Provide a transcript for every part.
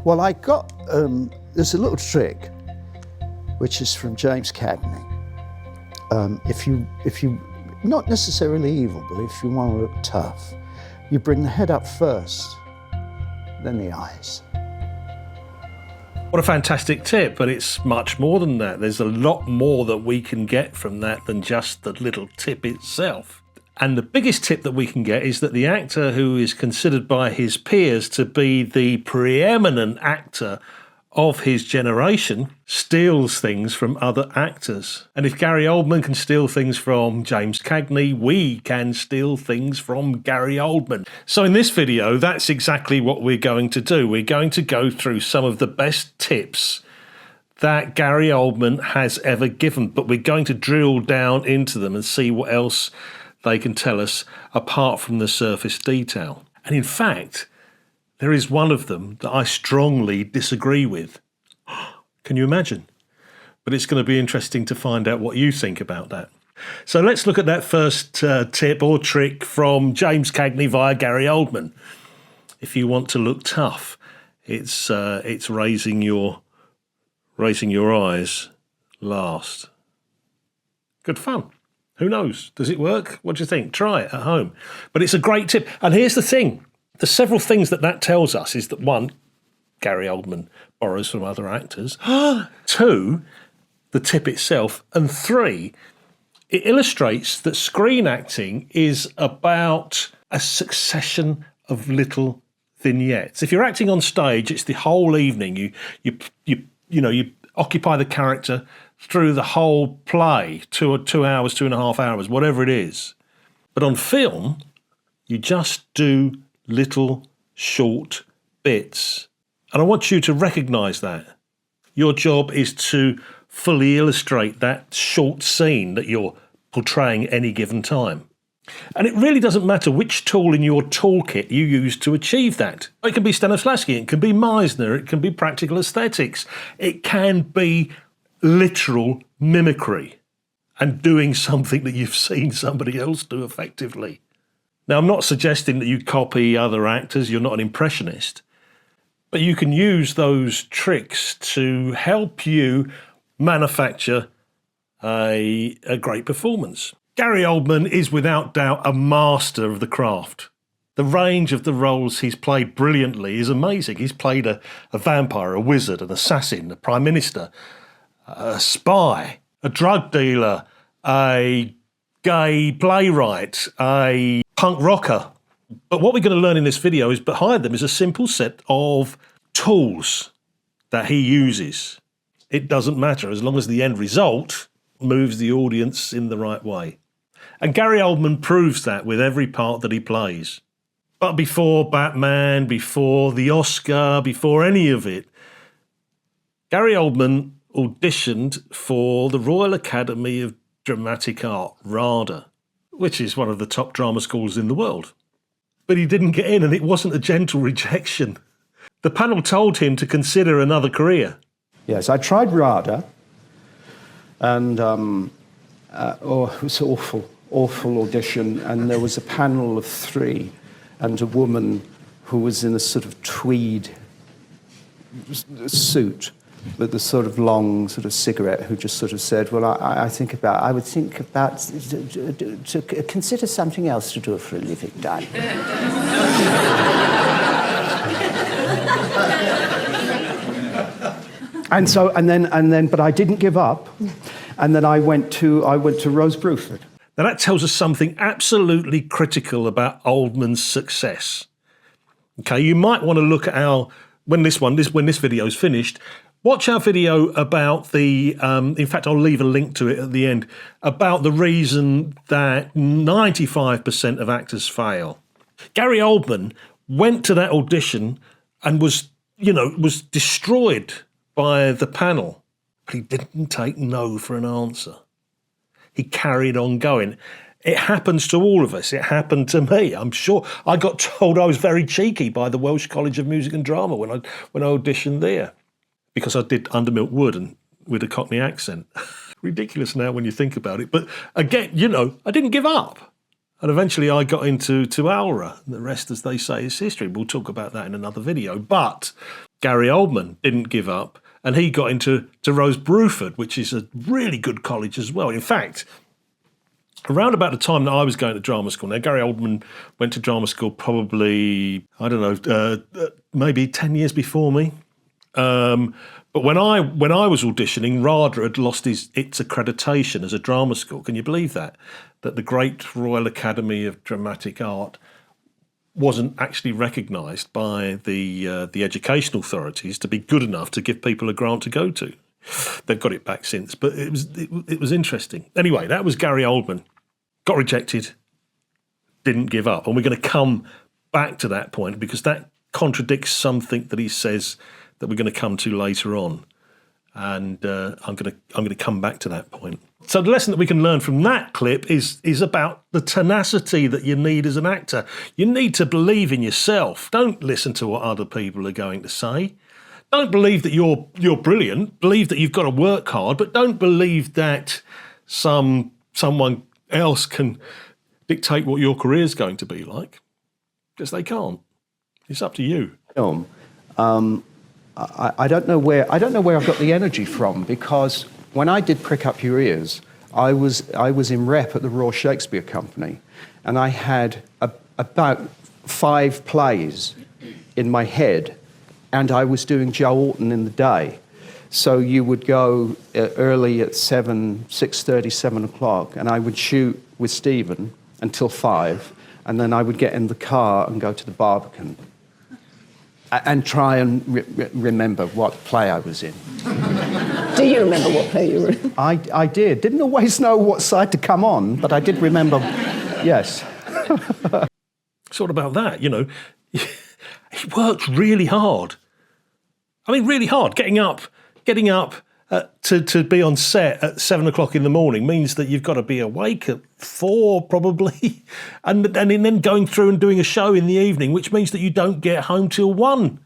Well, I got, there's a little trick, which is from James Cagney. If you, not necessarily evil, but if you want to look tough, you bring the head up first, then the eyes. What a fantastic tip, but it's much more than that. There's a lot more that we can get from that than just the little tip itself. And the biggest tip that we can get is that the actor who is considered by his peers to be the preeminent actor of his generation steals things from other actors. And if Gary Oldman can steal things from James Cagney, we can steal things from Gary Oldman. So in this video, that's exactly what we're going to do. We're going to go through some of the best tips that Gary Oldman has ever given, but we're going to drill down into them and see what else they can tell us apart from the surface detail. And in fact, there is one of them that I strongly disagree with. Can you imagine? But it's going to be interesting to find out what you think about that. So let's look at that first tip or trick from James Cagney via Gary Oldman. If you want to look tough, it's raising your eyes last. Good fun. Who knows? Does it work? What do you think? Try it at home. But it's a great tip. And here's the thing. The several things that tells us is that, one, Gary Oldman borrows from other actors. Two, the tip itself. And three, it illustrates that screen acting is about a succession of little vignettes. If you're acting on stage, it's the whole evening. You occupy the character through the whole play, 2 hours, 2.5 hours, whatever it is. But on film, you just do little short bits. And I want you to recognise that. Your job is to fully illustrate that short scene that you're portraying at any given time. And it really doesn't matter which tool in your toolkit you use to achieve that. It can be Stanislavski, it can be Meisner, it can be practical aesthetics, it can be literal mimicry and doing something that you've seen somebody else do effectively. Now, I'm not suggesting that you copy other actors, you're not an impressionist, but you can use those tricks to help you manufacture a great performance. Gary Oldman is without doubt a master of the craft. The range of the roles he's played brilliantly is amazing. He's played a vampire, a wizard, an assassin, a prime minister, a spy, a drug dealer, a gay playwright, a punk rocker. But what we're going to learn in this video is behind them is a simple set of tools that he uses. It doesn't matter as long as the end result moves the audience in the right way. And Gary Oldman proves that with every part that he plays. But before Batman, before the Oscar, before any of it, Gary Oldman auditioned for the Royal Academy of Dramatic Art, RADA, which is one of the top drama schools in the world. But he didn't get in, and it wasn't a gentle rejection. The panel told him to consider another career. Yes, I tried RADA, and it was awful audition, and there was a panel of 3, and a woman who was in a sort of tweed suit with a sort of long sort of cigarette, who just sort of said, well, I would think about to consider something else to do for a living, darling. But I didn't give up, and then I went to Rose Bruford. Now that tells us something absolutely critical about Oldman's success. Okay, you might want to look at when this video is finished, watch our video about in fact, I'll leave a link to it at the end, about the reason that 95% of actors fail. Gary Oldman went to that audition and was destroyed by the panel. But he didn't take no for an answer. He carried on going. It happens to all of us. It happened to me. I'm sure I got told I was very cheeky by the Welsh College of Music and Drama when I auditioned there, because I did Undermilk Wood and with a Cockney accent. Ridiculous now when you think about it. But again, I didn't give up. And eventually I got into Aura. The rest, as they say, is history. We'll talk about that in another video. But Gary Oldman didn't give up, and he got into Rose Bruford, which is a really good college as well. In fact, around about the time that I was going to drama school, now Gary Oldman went to drama school probably, I don't know, maybe 10 years before me. But when I was auditioning, RADA had lost its accreditation as a drama school. Can you believe that? That the great Royal Academy of Dramatic Art wasn't actually recognised by the education authorities to be good enough to give people a grant to go to. They've got it back since, but it was interesting. Anyway, that was Gary Oldman. Got rejected, didn't give up. And we're going to come back to that point because that contradicts something that he says that we're going to come to later on. And I'm going to come back to that point. So the lesson that we can learn from that clip is about the tenacity that you need as an actor. You need to believe in yourself. Don't listen to what other people are going to say. Don't believe that you're brilliant. Believe that you've got to work hard, but don't believe that someone else can dictate what your career is going to be like, because they can't. It's up to you. I don't know where I've got the energy from, because when I did Prick Up Your Ears, I was in rep at the Royal Shakespeare Company, and I had about 5 plays in my head, and I was doing Joe Alton in the day. So you would go early at 6:30, 7 o'clock, and I would shoot with Stephen until 5, and then I would get in the car and go to the Barbican and try and remember what play I was in. Do you remember what play you were in? I did. Didn't always know what side to come on, but I did remember, yes. It's all about that, you know. He worked really hard. I mean, really hard. Getting up to be on set at 7 o'clock in the morning means that you've got to be awake at 4 probably, and then going through and doing a show in the evening, which means that you don't get home till 1.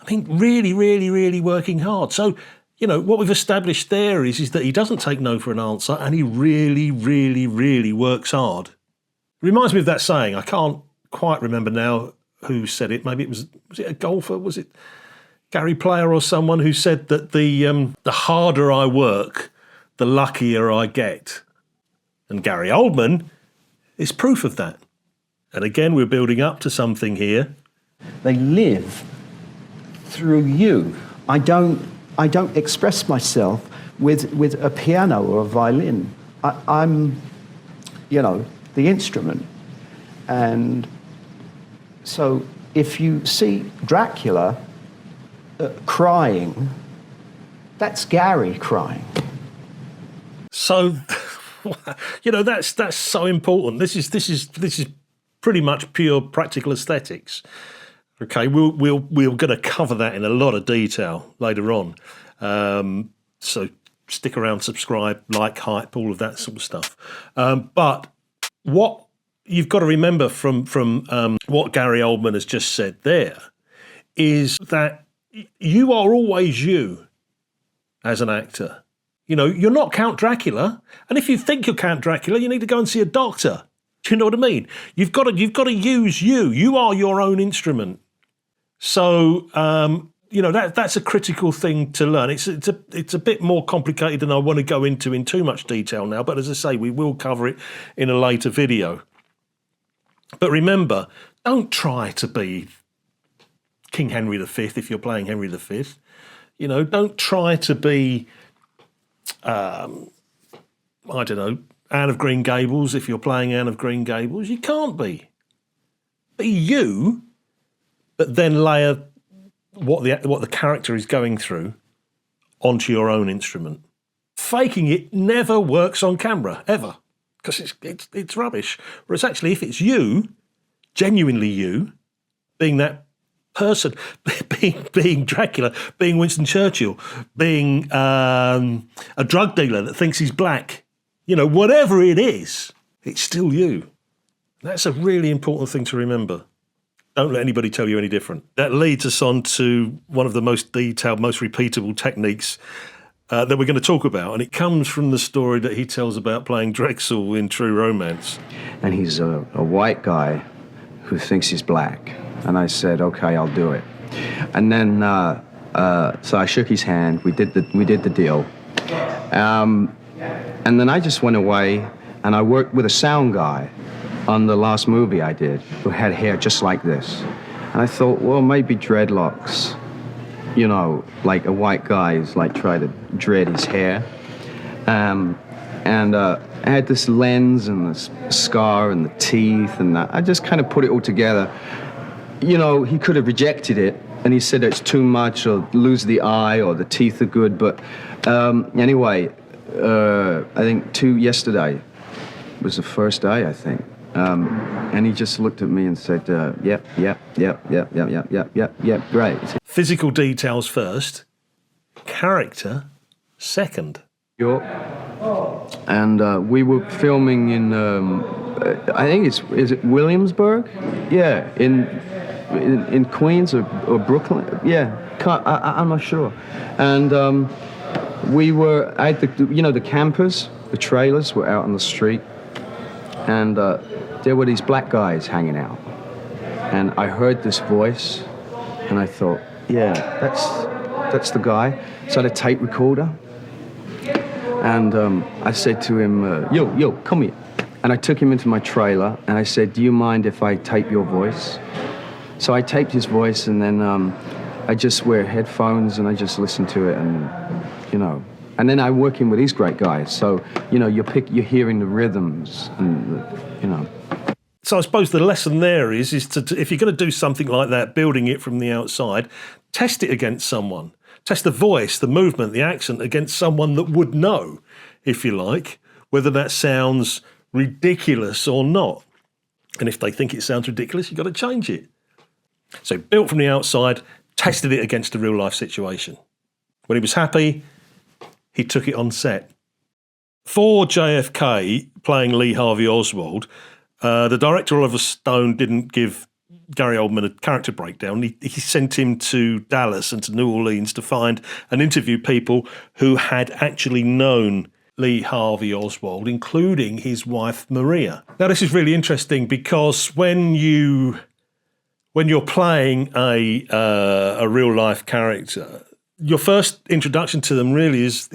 I mean, really, really, really working hard. So, you know, what we've established there is that he doesn't take no for an answer, and he really, really, really works hard. It reminds me of that saying. I can't quite remember now who said it. Maybe was it a golfer? Was it Gary Player or someone who said that the harder I work, the luckier I get? And Gary Oldman is proof of that. And again, we're building up to something here. They live through you. I don't express myself with a piano or a violin. I'm, you know, the instrument. And so if you see Dracula crying, that's Gary crying. So, you know, that's so important. This is pretty much pure practical aesthetics. Okay, we're going to cover that in a lot of detail later on. So stick around, subscribe, like, hype, all of that sort of stuff. But what you've got to remember from what Gary Oldman has just said there is that you are always you as an actor. You know, you're not Count Dracula. And if you think you're Count Dracula, you need to go and see a doctor. Do you know what I mean? You've got to use you. You are your own instrument. So, you know, that's a critical thing to learn. It's a bit more complicated than I want to go into in too much detail now. But as I say, we will cover it in a later video. But remember, don't try to be King Henry V if you're playing Henry V. You know, don't try to be, I don't know, Anne of Green Gables if you're playing Anne of Green Gables. You can't be. Be you, but then layer what the character is going through onto your own instrument. Faking it never works on camera, ever, because it's rubbish. Whereas actually, if it's you, genuinely you, being that person, being Dracula, being Winston Churchill, being a drug dealer that thinks he's black, you know, whatever it is, it's still you. That's a really important thing to remember. Don't let anybody tell you any different. That leads us on to one of the most detailed, most repeatable techniques that we're going to talk about. And it comes from the story that he tells about playing Drexl in True Romance. And he's a white guy who thinks he's black. And I said, okay, I'll do it. And then, so I shook his hand. We did the deal. And then I just went away, and I worked with a sound guy on the last movie I did, who had hair just like this. And I thought, well, maybe dreadlocks, you know, like a white guy's like try to dread his hair. I had this lens and this scar and the teeth, and I just kind of put it all together. You know, he could have rejected it, and he said it's too much, or lose the eye, or the teeth are good. But anyway, I think yesterday was the first day, I think. And he just looked at me and said, yep, great. Physical details first, character second. York. And we were filming in, I think is it Williamsburg? Yeah, in Queens or Brooklyn? Yeah, I'm not sure. And I had the campers, the trailers were out on the street, and there were these black guys hanging out. And I heard this voice, and I thought, yeah, that's the guy. So I had a tape recorder. And I said to him, yo, come here. And I took him into my trailer, and I said, do you mind if I tape your voice? So I taped his voice, and then I just wear headphones, and I just listen to it, and, you know. And then I'm working with these great guys, so, you know, you're hearing the rhythms, and, you know. So I suppose the lesson there is to if you're going to do something like that, building it from the outside, test it against someone. Test the voice, the movement, the accent against someone that would know, if you like, whether that sounds ridiculous or not. And if they think it sounds ridiculous, you've got to change it. So built from the outside, tested it against a real-life situation. When he was happy, he took it on set. For JFK, playing Lee Harvey Oswald, the director Oliver Stone didn't give Gary Oldman a character breakdown. He sent him to Dallas and to New Orleans to find and interview people who had actually known Lee Harvey Oswald, including his wife Maria. Now, this is really interesting because when you're playing a real life character, your first introduction to them really is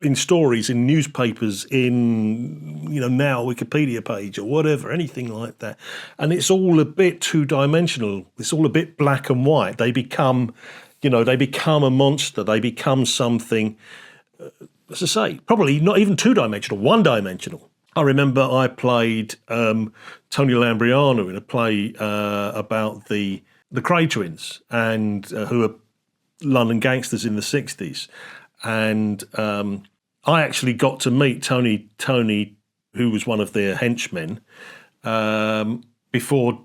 in stories, in newspapers, in, you know, now Wikipedia page or whatever, anything like that. And it's all a bit two-dimensional. It's all a bit black and white. They become a monster. They become something, as I say, probably not even two-dimensional, one-dimensional. I remember I played Tony Lambrianou in a play about the Cray twins, and who were London gangsters in the 60s. And I actually got to meet Tony, who was one of their henchmen, before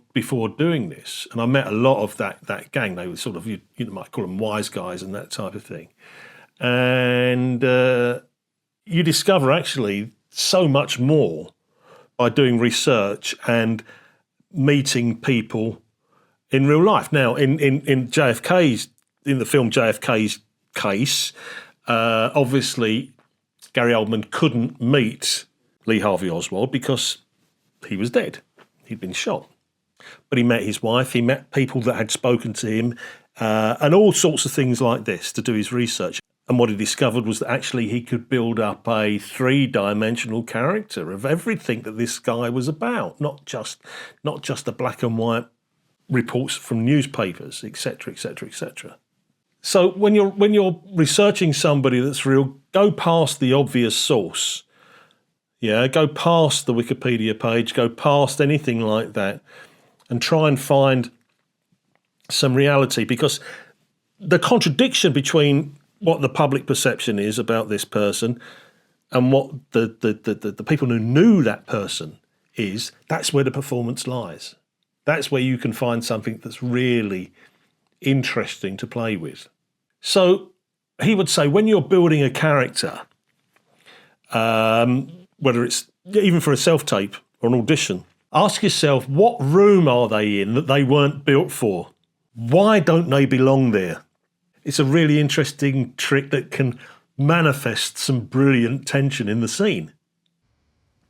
doing this. And I met a lot of that gang. They were sort of, you might call them wise guys and that type of thing. And you discover actually so much more by doing research and meeting people in real life. Now, in the film JFK's case, obviously Gary Oldman couldn't meet Lee Harvey Oswald because he was dead. He'd been shot. But he met his wife, he met people that had spoken to him, and all sorts of things like this to do his research. And what he discovered was that actually he could build up a three-dimensional character of everything that this guy was about, not just the black and white reports from newspapers, etc., etc., etc. So when you're researching somebody that's real, go past the obvious source. Yeah, go past the Wikipedia page, go past anything like that, and try and find some reality, because the contradiction between what the public perception is about this person and what the people who knew that person is, that's where the performance lies. That's where you can find something that's really interesting to play with. So he would say, when you're building a character, whether it's even for a self-tape or an audition, ask yourself, what room are they in that they weren't built for? Why don't they belong there? It's a really interesting trick that can manifest some brilliant tension in the scene.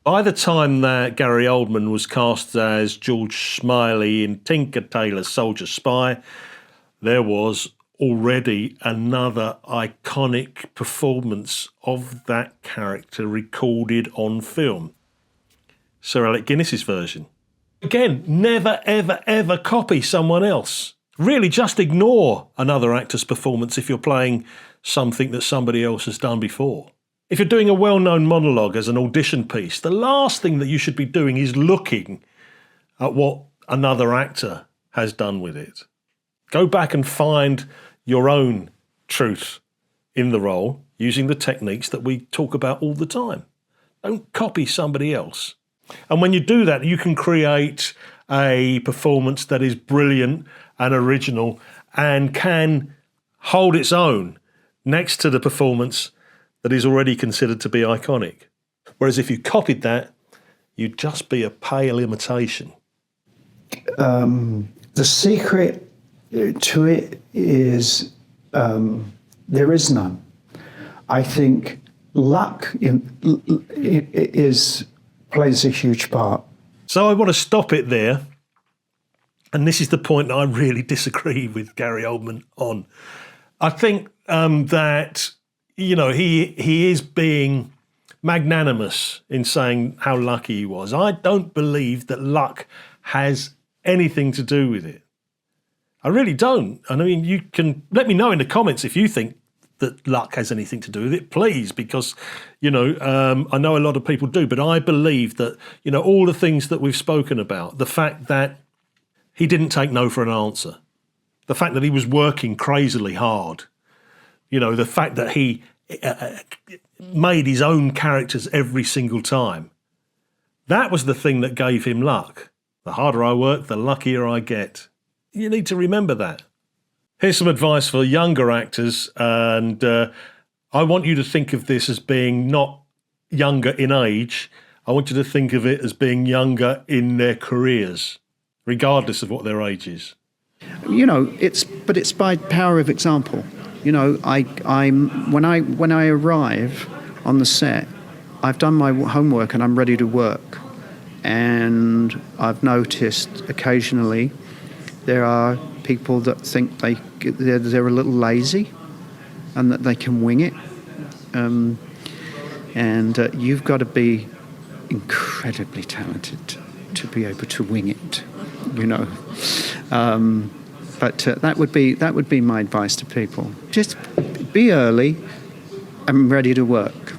By the time that Gary Oldman was cast as George Smiley in Tinker Tailor Soldier Spy, there was already another iconic performance of that character recorded on film. Sir Alec Guinness's version. Again, never, ever, ever copy someone else. Really just ignore another actor's performance if you're playing something that somebody else has done before. If you're doing a well-known monologue as an audition piece, the last thing that you should be doing is looking at what another actor has done with it. Go back and find your own truth in the role using the techniques that we talk about all the time. Don't copy somebody else. And when you do that, you can create a performance that is brilliant and original and can hold its own next to the performance that is already considered to be iconic. Whereas if you copied that, you'd just be a pale imitation. The secret to it is there is none. I think luck plays a huge part. So I want to stop it there. And this is the point that I really disagree with Gary Oldman on. I think that, he is being magnanimous in saying how lucky he was. I don't believe that luck has anything to do with it. I really don't. And I mean, you can let me know in the comments if you think that luck has anything to do with it, please, because, I know a lot of people do, but I believe that, all the things that we've spoken about, the fact that he didn't take no for an answer, the fact that he was working crazily hard, the fact that he made his own characters every single time, that was the thing that gave him luck. The harder I work, the luckier I get. You need to remember that. Here's some advice for younger actors, and I want you to think of this as being not younger in age. I want you to think of it as being younger in their careers, regardless of what their age is. It's by power of example. When I arrive on the set, I've done my homework and I'm ready to work. And I've noticed occasionally there are people that think they're a little lazy and that they can wing it. You've got to be incredibly talented to be able to wing it, But that would be my advice to people. Just be early and ready to work.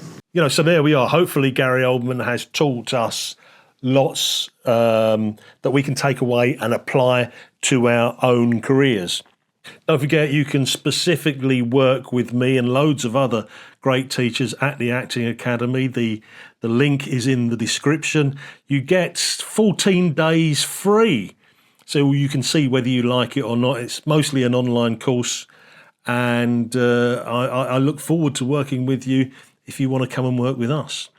So there we are. Hopefully Gary Oldman has taught us lots that we can take away and apply to our own careers. Don't forget, you can specifically work with me and loads of other great teachers at the Acting Academy. The link is in the description. You get 14 days free, so you can see whether you like it or not. It's mostly an online course, and I look forward to working with you if you want to come and work with us.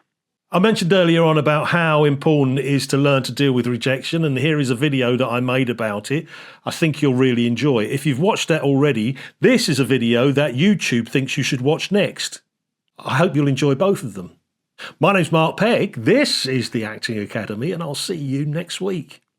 I mentioned earlier on about how important it is to learn to deal with rejection, and here is a video that I made about it. I think you'll really enjoy it. If you've watched that already, this is a video that YouTube thinks you should watch next. I hope you'll enjoy both of them. My name's Mark Pegg, this is the Acting Academy, and I'll see you next week.